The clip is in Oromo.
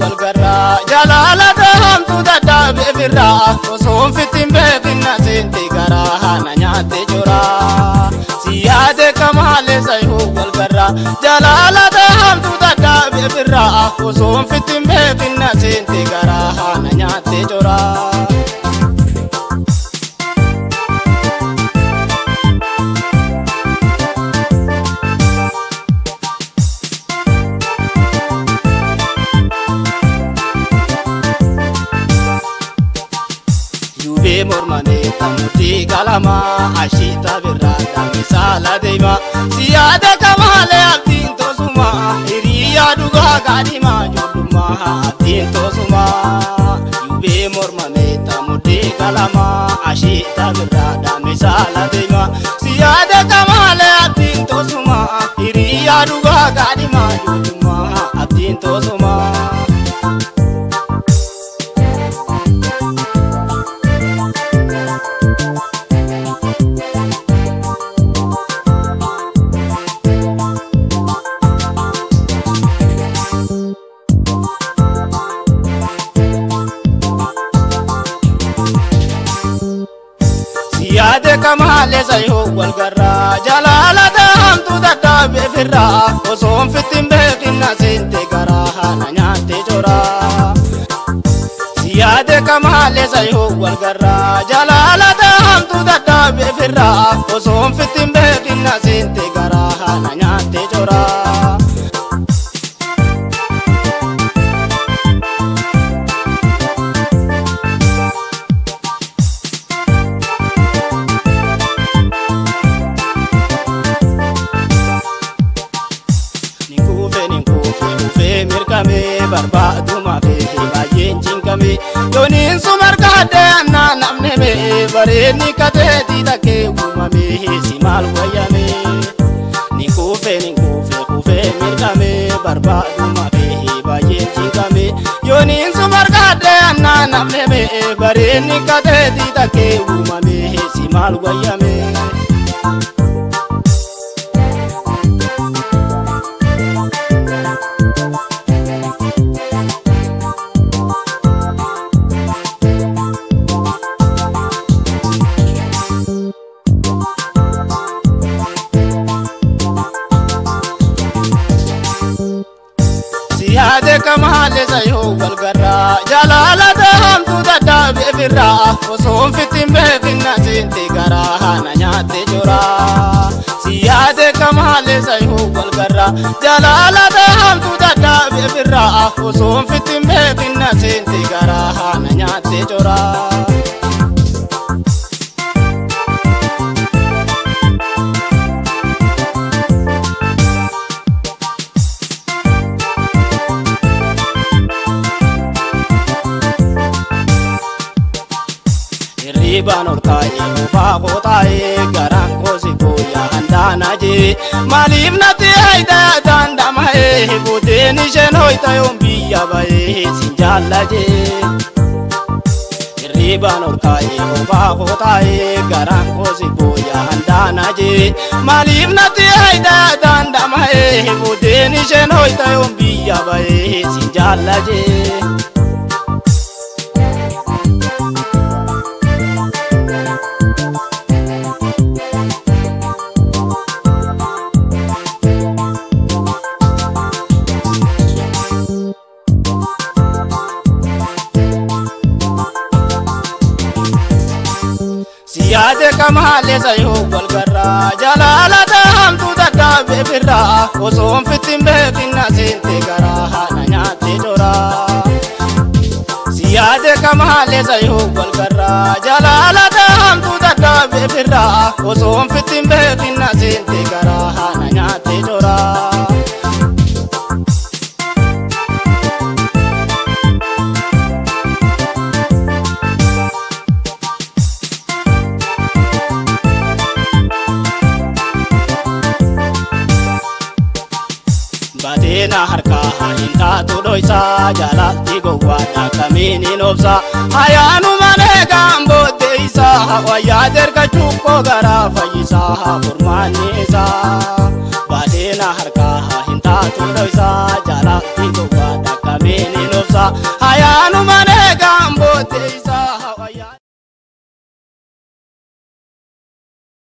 والقرا جلالة همتو ددا بفرا وصوم في التنبه بالنسينتي قراها ننياتي جرا سيادة كمال سيهو والقرا جلالة همتو ددا بفرا وصوم في التنبه بالنسينتي قراها ننياتي جرا mormane tamuti kalama ashita birrata misala deima siyada kamale abdin tosuma iriya duga gadima joduma abdin tosuma yube mormane tamuti kalama ashita birrata misala deima siyada kamale abdin tosuma iriya duga gadima joduma abdin tosuma سيادة كمال سيهو والقرا جلالة همتو ددا بفرا وصوم في التنبه بالنسينتي قراها ننياتي جرا سيادة كمال سيهو والقرا جلالة همتو ددا بفرا وصوم في التنبه بالنسينتي قراها ننياتي جرا barbadu ma fe bayen jinkame yonin sumar kade anna namne me bareni kate didake umame simal wayame ni kufe mirkame barbadu ma fe bayen jinkame yonin sumar kade anna namne me bareni kate didake umame simal wayame سيادة كمال سيهو والقرا جلالة همتو ددا بفرا وصوم في التنبه بالنسينتي قراها ننياتي جرا سيادة كمال سيهو والقرا جلالة همتو ددا بفرا وصوم في التنبه بالنسينتي قراها ننياتي جرا Banor tai bago tai garang kosiku ya andana je malim nati aida danda mai budeni shenoi tayom biya bai sinjala je Banor tai bago tai garang kosiku ya andana je malim nati aida danda mai budeni shenoi tayom biya bai sinjala je سيادة كمال سيهو والقرا جلالة همتو ددا بفرا وصوم في التنبه بالنسينتي قراها ننياتي جرا سيادة كمال سيهو والقرا جلالة همتو ددا بفرا وصوم في التنبه بالنسينتي قراها ننياتي جرا Badena harka hinta tudoisa jalati gowada kamini nobsa ayanu mane gambo deisa waya derga chukko gara fayisa furmanisa Badena harka hinta tudoisa jalati